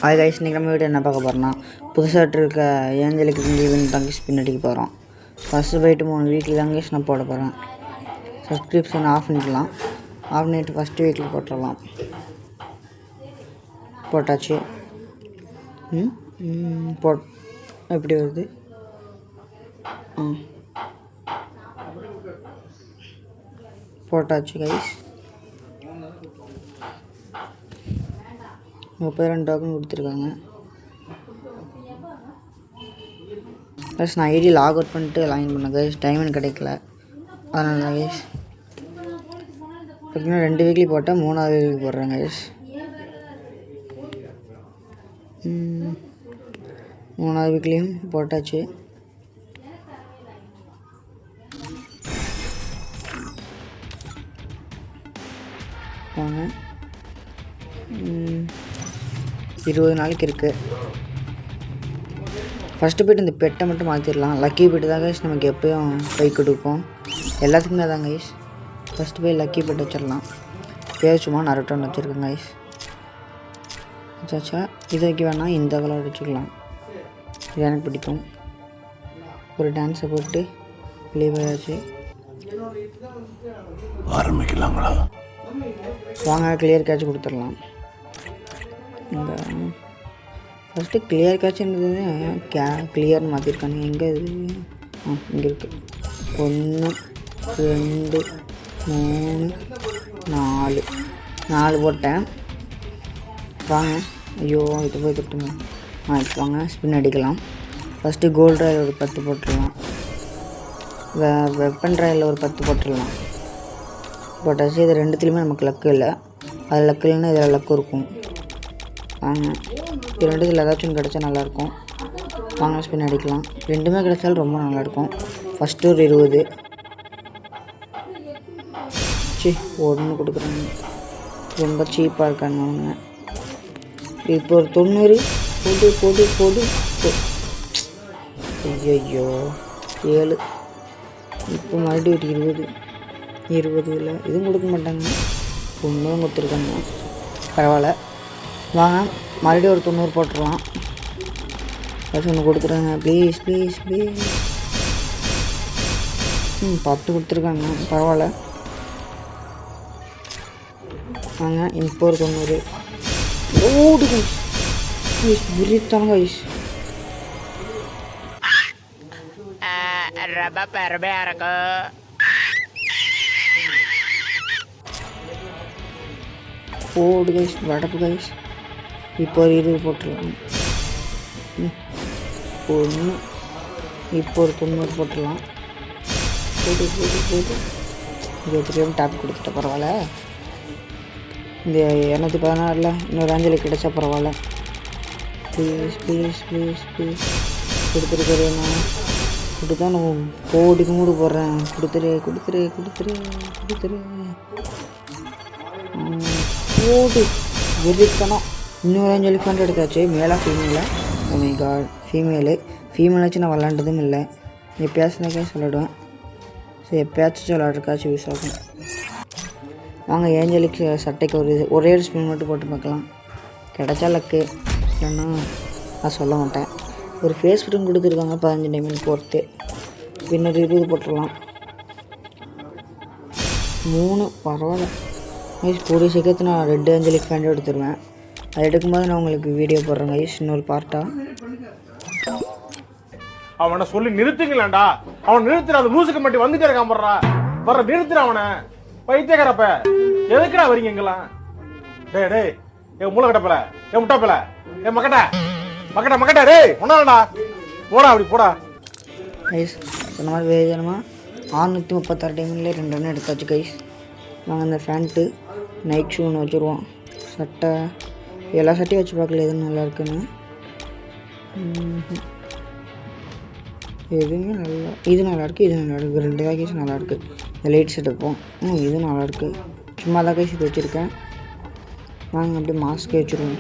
Hi guys, இன்றைக்கி நம்ம video என்ன பார்க்க போகிறோம்னா புதுசாக இருக்க ஏஞ்சலுக்கு ஈவெண்ட் தான் கைஸ் பின் அடிக்க போகிறோம். ஃபஸ்ட்டு போய்ட்டு 3 வீக்கில் தான் கைஸ் நான் போட போகிறேன். சப்ஸ்கிரிப்ஷன் ஆஃப் பண்ணிக்கலாம். ஆஃப் பண்ணிட்டு ஃபஸ்ட்டு வீக்கில் போட்டுடலாம். போட்டாச்சு. எப்படி வருது? போட்டாச்சு கைஸ். 32 டோக்கன் கொடுத்துருக்காங்க. ப்ளஸ் நான் ஐடி லாக் அவுட் பண்ணிட்டு லாகின் பண்ணேன் கைஸ். டைமண்ட் கிடைக்கல, அதனால கைஸ் பார்த்தீங்கன்னா 2 வீக்லி போட்டால் 3ஆவது வீக்லி போடுறேன் கைஸ். 3ஆவது வீக்லியும் போட்டாச்சு. வாங்க, 20 நாளைக்கு இருக்குது. ஃபஸ்ட்டு போய்ட்டு இந்த பெட்டை மட்டும் மாற்றிடலாம். லக்கி பெட்டு தான் கைஸ் நமக்கு எப்போயும் கை கொடுக்கும். எல்லாத்துக்குமே தான் கைஸ். ஃபஸ்ட்டு போய் லக்கி பெட் வச்சிடலாம். பேர் சும்மா நரட்டோன்னு வச்சுருக்கேன் கைஸ். வச்சாச்சா? இது வைக்க வேணாம், இந்த கலர் வச்சுக்கலாம். இது எனக்கு பிடிக்கும். ஒரு டான்ஸை போட்டு வெளியே போயாச்சு. ஆரம்பிக்கலாங்களா? வாங்க, கிளியர் கேட்ச் கொடுத்துடலாம். இங்கே ஃபஸ்ட்டு கிளியர் கேட்சுன்றது கிளியர்னு மாற்றிருக்காங்க. எங்கே இது? இங்கே இருக்குது. 1 2 3 4 போட்டேன். வாங்க. ஐயோ, இது போய் கட்டுங்க. இப்போ வாங்க ஸ்பின் அடிக்கலாம். ஃபஸ்ட்டு கோல்டு ராயில் ஒரு 10 போட்டுடலாம். வெப்பன் ராயில் ஒரு 10 போட்டுடலாம். போட்டாச்சு. இது ரெண்டுத்துலேயுமே நமக்கு லக்கு இல்லை. அது லக்கு இல்லைன்னா இதில் லக்கு இருக்கும். வாங்க, இது ரெண்டுத்தில் ஏதாச்சும் ஒன்று கிடச்சா நல்லாயிருக்கும். வாங்க ஸ்பின் அடிக்கலாம். ரெண்டுமே கிடச்சாலும் ரொம்ப நல்லாயிருக்கும். ஃபஸ்ட்டு ஒரு 20 1 கொடுக்குறாங்க. ரொம்ப சீப்பாக இருக்காங்க அவங்க. இப்போ ஒரு 90 போடு. ஐயோ 7. இப்போ மறுபடியும் ஒரு 20 இல்லை, இதுவும் கொடுக்க மாட்டாங்க. 1 கொடுத்துருக்காங்க. பரவாயில்ல. வாங்க, மறுபடியும் ஒரு 90 போட்டுடலாம். ஏதாச்சும் ஒன்று கொடுத்துருங்க ப்ளீஸ். 10 கொடுத்துருக்காங்க. பரவாயில்ல. வாங்க, இப்போ ஒரு 90. ஓடு கைஸ், விரித்தாங்க கைஸ். போடு கைஸ், வடப்பு கைஸ். இப்போ ஒரு 20 போட்டுடலாம். 1. இப்போ ஒரு 90 போட்டுடலாம். போடு 23 டாப் கொடுத்துட்ட. பரவாயில்ல. இந்த 216 இன்னொரு அஞ்சலி கிடைச்சா பரவாயில்ல. ப்ளீஸ் கொடுத்துருக்கேன். இப்படி தான் நான் கோடிக்கு மூடு போடுறேன். கொடுத்துரு. போடு வெறிக்கணும். இன்னொரு அஞ்சலி ஃபண்ட் எடுத்தாச்சு. மேலே ஃபீமேலா? ஓ மை காட், ஃபீமேலாச்சும் நான் விளாண்டதும் இல்லை. எப்பயாச்சும் சொல்லிவிடுவேன். சரி, எப்பயாச்சும் விளாட்றக்காச்சும் யூஸ் ஆகும். வாங்க, ஏஞ்சலிக்கு சட்டைக்கு ஒரே ஒரு ஸ்பின் மட்டும் போட்டு பார்க்கலாம். கிடச்சா லக்கு, இல்லைன்னா நான் சொல்ல மாட்டேன். ஒரு ஃபேஸ் ஃபிட்டும் கொடுத்துருக்காங்க. 15 டைமண்ட் பொறுத்து. இன்னொரு 20 போட்டுடலாம். 3. பரவாயில்ல. கூடிய சீக்கிரத்தில் நான் ரெட் ஏஞ்சலிக் ஃபேண்ட் எடுத்துருவேன். அது எடுக்கும்போது நான் உங்களுக்கு வீடியோ போடுறேன் கைஸ், இன்னொரு பார்ட்டாக. அவனை சொல்லி நிறுத்துங்களேன்டா. அவன் நிறுத்துற, அந்த லூசுக்கு மட்டும் வந்துட்டே இருக்கான். வர்ற நிறுத்துற அவனை. பைத்தியக்காரப்ப எதுக்குடா வரீங்க எங்கெல்லாம்? டேய் என் மூளை கட்டப்பல, என் முட்டாப்பல, என் மக்கட்ட டேய் ஒன்னாடா போடா, அப்படி போடா கைஸ். சொன்ன மாதிரி வேஜனமா 636 டைமில் 2 ரன் எடுத்தாச்சு கைஸ். நாங்கள் அந்த ஃபேண்ட்டு நைட் ஷூ ஒன்று வச்சுருவோம். சட்டை எல்லா சட்டையும் வச்சு பார்க்கல எதுவும் நல்லா இருக்குன்னு. எதுவுமே இது நல்லாயிருக்கு. 2 தான் கேஸ் நல்லாயிருக்கு. இந்த லைட் செட் வைப்போம். இது நல்லாயிருக்கு. சும்மா தான் கேஸ் இது வச்சுருக்கேன். நாங்கள் அப்படியே மாஸ்க்கு வச்சுருவோம்.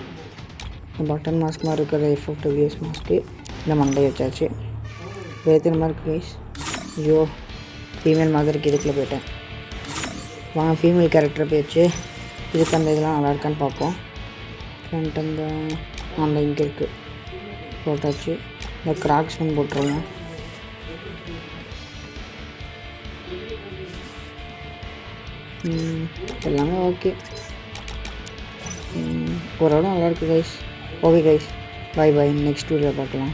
பட்டன் மாஸ்க் மாதிரி இருக்கிற FFWS மாஸ்க்கு இந்த மண்டை வச்சாச்சு. வேத்தின மாதிரி இருக்குது கைஸ். ஐயோ, ஃபீமேல் மாதிரி இருக்குது. இதுக்குள்ளே போயிட்டேன். வாங்க, ஃபீமேல் கேரக்டரை போயிடுச்சு. இதுக்கு அந்த இதெல்லாம் நல்லா இருக்கான்னு பார்ப்போம். ஃப்ரண்ட் அந்த அந்த இங்கே இருக்குது போட்டாச்சு. இந்த கிராக்ஸ் பண்ணி போட்டுருவோம். எல்லாமே ஓகே, ஓரளவு நல்லாயிருக்கு guys. Okay guys, bye bye, next வீடியோவில் பார்க்கலாம்.